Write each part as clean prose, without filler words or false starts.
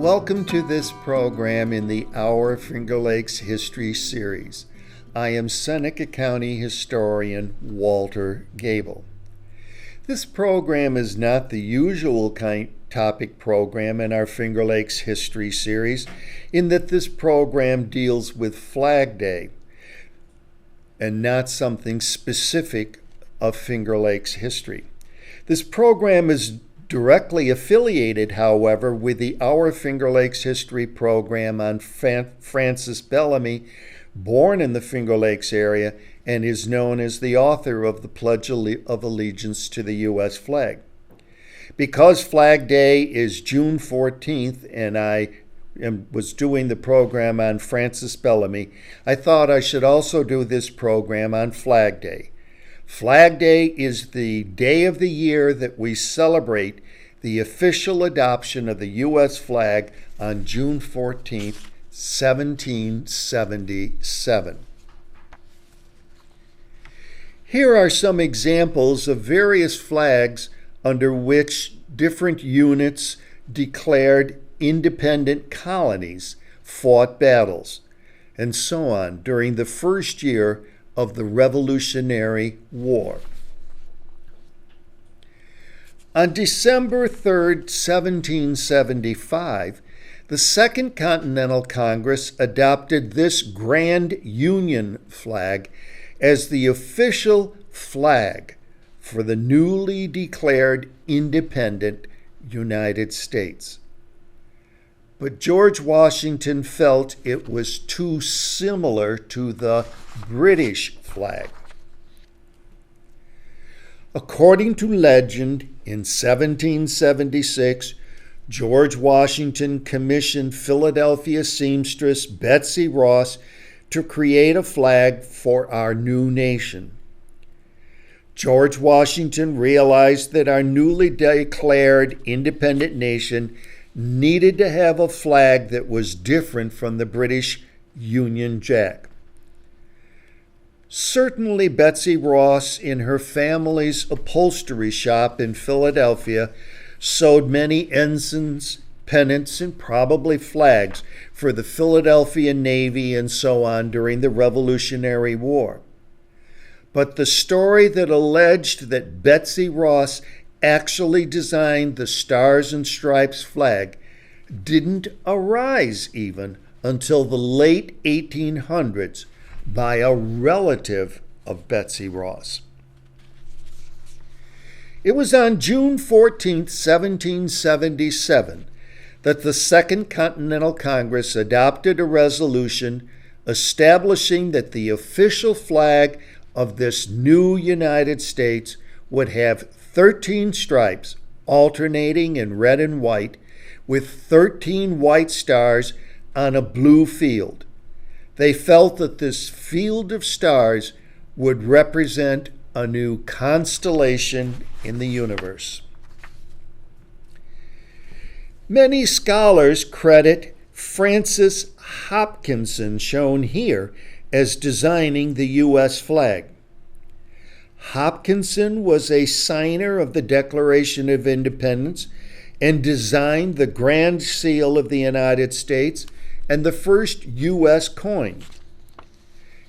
Welcome to this program in the Our Finger Lakes History Series. I am Seneca County Historian Walter Gable. This program is not the usual topic program in our Finger Lakes History Series, in that this program deals with Flag Day and not something specific of Finger Lakes history. This program is directly affiliated, however, with the Our Finger Lakes History program on Francis Bellamy, born in the Finger Lakes area, and is known as the author of the Pledge of Allegiance to the U.S. flag. Because Flag Day is June 14th, and I was doing the program on Francis Bellamy, I thought I should also do this program on Flag Day. Flag Day is the day of the year that we celebrate the official adoption of the U.S. flag on June 14, 1777. Here are some examples of various flags under which different units declared independent colonies, fought battles, and so on during the first year of the Revolutionary War. On December 3, 1775, the Second Continental Congress adopted this Grand Union flag as the official flag for the newly declared independent United States. But George Washington felt it was too similar to the British flag. According to legend, in 1776, George Washington commissioned Philadelphia seamstress Betsy Ross to create a flag for our new nation. George Washington realized that our newly declared independent nation needed to have a flag that was different from the British Union Jack. Certainly Betsy Ross, in her family's upholstery shop in Philadelphia, sewed many ensigns, pennants, and probably flags for the Philadelphia Navy and so on during the Revolutionary War. But the story that alleged that Betsy Ross actually designed the Stars and Stripes flag didn't arise even until the late 1800s by a relative of Betsy Ross. It was on June 14, 1777, that the Second Continental Congress adopted a resolution establishing that the official flag of this new United States would have 13 stripes alternating in red and white, with 13 white stars on a blue field. They felt that this field of stars would represent a new constellation in the universe. Many scholars credit Francis Hopkinson, shown here, as designing the U.S. flag. Hopkinson was a signer of the Declaration of Independence and designed the Grand Seal of the United States and the first U.S. coin.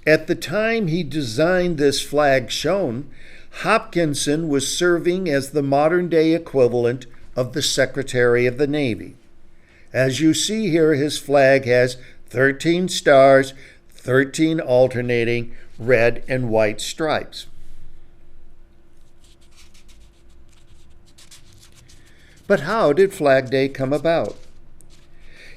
At the time he designed this flag shown, Hopkinson was serving as the modern-day equivalent of the Secretary of the Navy. As you see here, his flag has 13 stars, 13 alternating red and white stripes. But how did Flag Day come about?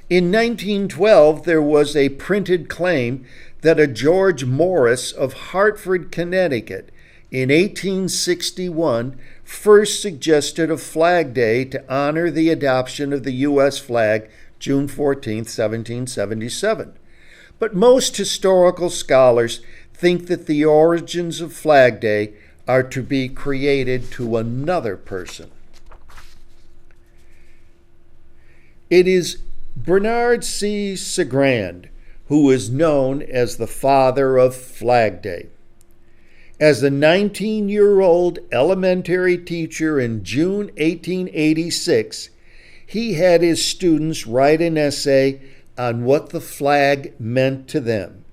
In 1912, there was a printed claim that a George Morris of Hartford, Connecticut, in 1861 first suggested a Flag Day to honor the adoption of the U.S. flag June 14, 1777. But most historical scholars think that the origins of Flag Day are to be credited to another person. It is Bernard C. Sagrand, who is known as the father of Flag Day. As a 19-year-old elementary teacher in June 1886, he had his students write an essay on what the flag meant to them.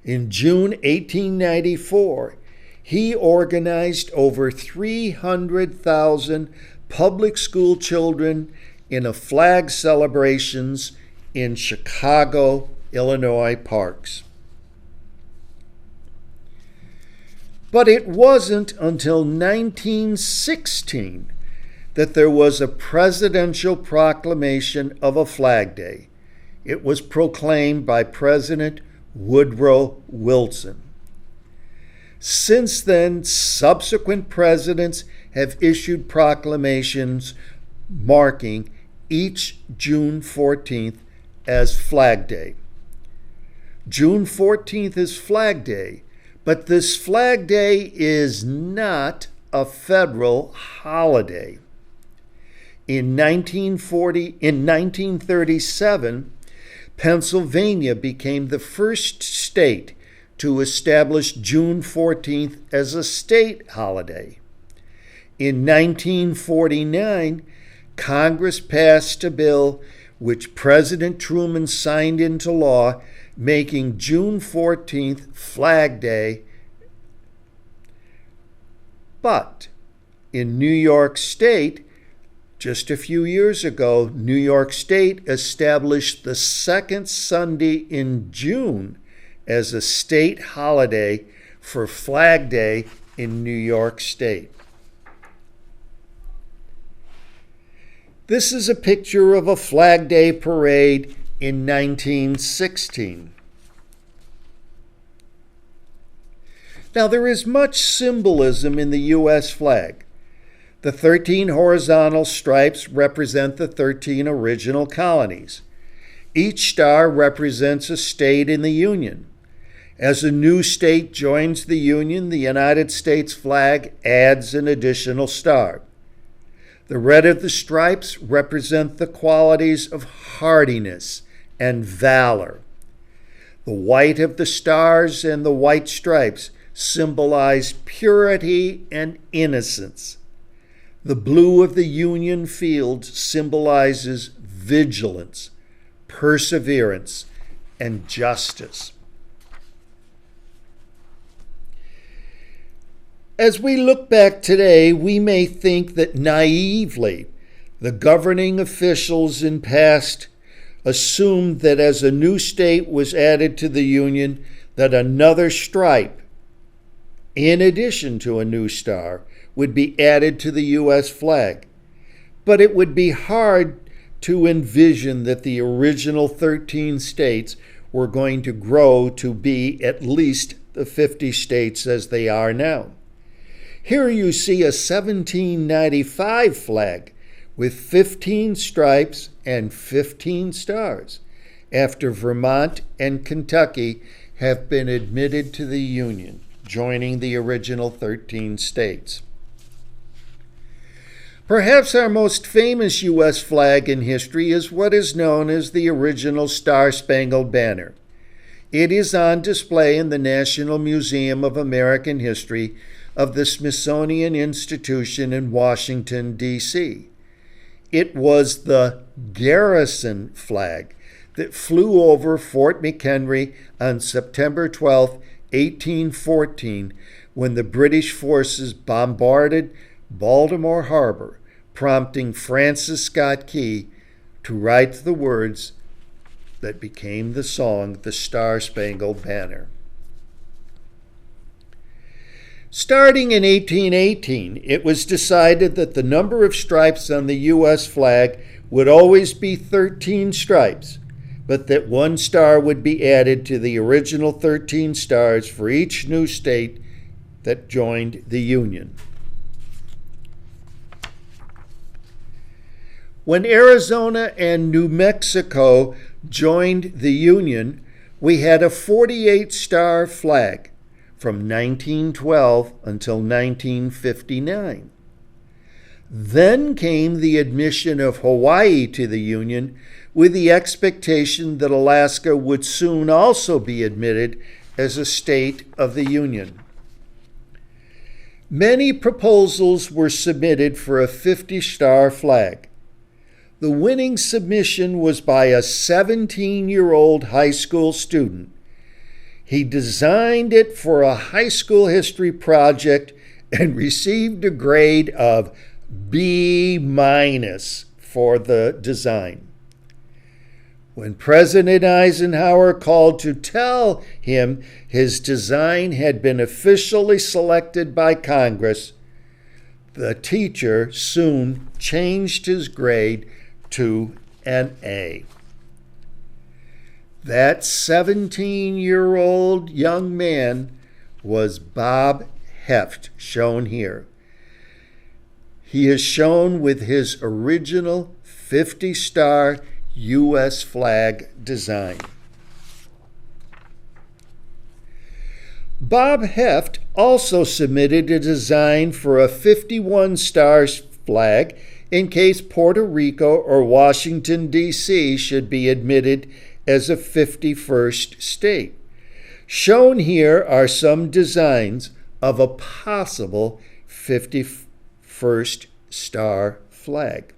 In June 1894, he organized over 300,000 public school children in a flag celebrations in Chicago, Illinois parks. But it wasn't until 1916 that there was a presidential proclamation of a Flag Day. It was proclaimed by President Woodrow Wilson. Since then, subsequent presidents have issued proclamations marking each June 14th as Flag Day. June 14th is Flag Day, but this Flag Day is not a federal holiday. In 1937, Pennsylvania became the first state to establish June 14th as a state holiday. In 1949, Congress passed a bill which President Truman signed into law, making June 14th Flag Day. But in New York State, just a few years ago, New York State established the second Sunday in June as a state holiday for Flag Day in New York State. This is a picture of a Flag Day parade in 1916. Now, there is much symbolism in the U.S. flag. The 13 horizontal stripes represent the 13 original colonies. Each star represents a state in the Union. As a new state joins the Union, the United States flag adds an additional star. The red of the stripes represent the qualities of hardiness and valor. The white of the stars and the white stripes symbolize purity and innocence. The blue of the Union field symbolizes vigilance, perseverance, and justice. As we look back today, we may think that naively the governing officials in past assumed that as a new state was added to the Union, that another stripe, in addition to a new star, would be added to the U.S. flag. But it would be hard to envision that the original 13 states were going to grow to be at least the 50 states as they are now. Here you see a 1795 flag with 15 stripes and 15 stars, after Vermont and Kentucky have been admitted to the Union, joining the original 13 states. Perhaps our most famous U.S. flag in history is what is known as the original Star-Spangled Banner. It is on display in the National Museum of American History of the Smithsonian Institution in Washington, D.C. It was the Garrison flag that flew over Fort McHenry on September 12, 1814, when the British forces bombarded Baltimore Harbor, prompting Francis Scott Key to write the words that became the song, The Star-Spangled Banner. Starting in 1818, it was decided that the number of stripes on the U.S. flag would always be 13 stripes, but that one star would be added to the original 13 stars for each new state that joined the Union. When Arizona and New Mexico joined the Union, we had a 48-star flag from 1912 until 1959. Then came the admission of Hawaii to the Union, with the expectation that Alaska would soon also be admitted as a state of the Union. Many proposals were submitted for a 50-star flag. The winning submission was by a 17-year-old high school student. He designed it for a high school history project and received a grade of B- for the design. When President Eisenhower called to tell him his design had been officially selected by Congress, the teacher soon changed his grade to an A. That 17-year-old young man was Bob Heft, shown here. He is shown with his original 50-star U.S. flag design. Bob Heft also submitted a design for a 51-star flag in case Puerto Rico or Washington, D.C. should be admitted as a 51st state. Shown here are some designs of a possible 51st star flag.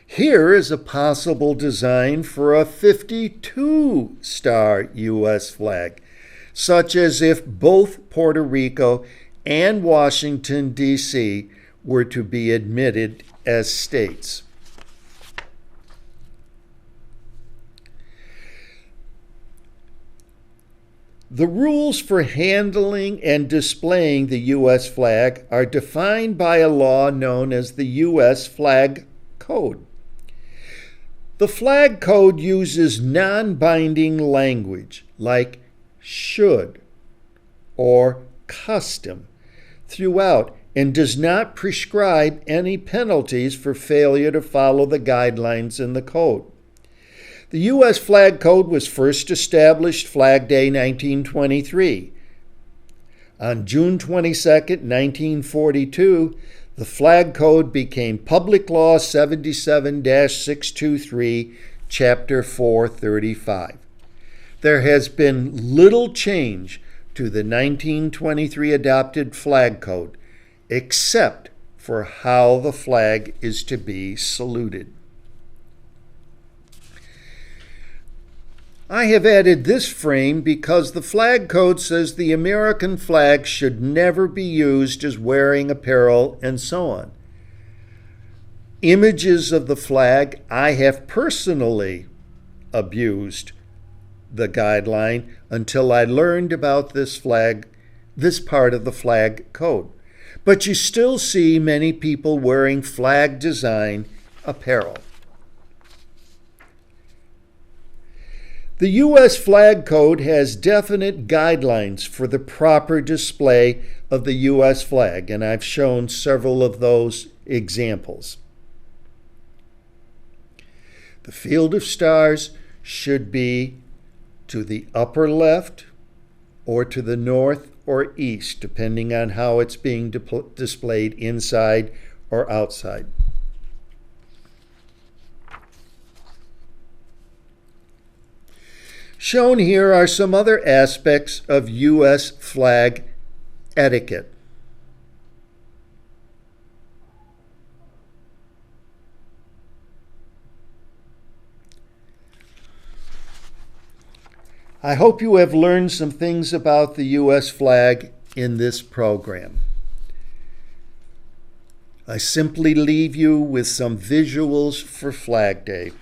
Here is a possible design for a 52-star U.S. flag, such as if both Puerto Rico and Washington, D.C. were to be admitted as states. The rules for handling and displaying the U.S. flag are defined by a law known as the U.S. Flag Code. The Flag Code uses non-binding language like should or custom throughout and does not prescribe any penalties for failure to follow the guidelines in the code. The U.S. Flag Code was first established Flag Day 1923. On June 22, 1942, the Flag Code became Public Law 77-623, Chapter 435. There has been little change to the 1923 adopted Flag Code, except for how the flag is to be saluted. I have added this frame because the Flag Code says the American flag should never be used as wearing apparel and so on. Images of the flag, I have personally abused the guideline until I learned about this part of the Flag Code. But you still see many people wearing flag design apparel. The U.S. Flag Code has definite guidelines for the proper display of the U.S. flag, and I've shown several of those examples. The field of stars should be to the upper left or to the north or east, depending on how it's being displayed inside or outside. Shown here are some other aspects of U.S. flag etiquette. I hope you have learned some things about the U.S. flag in this program. I simply leave you with some visuals for Flag Day.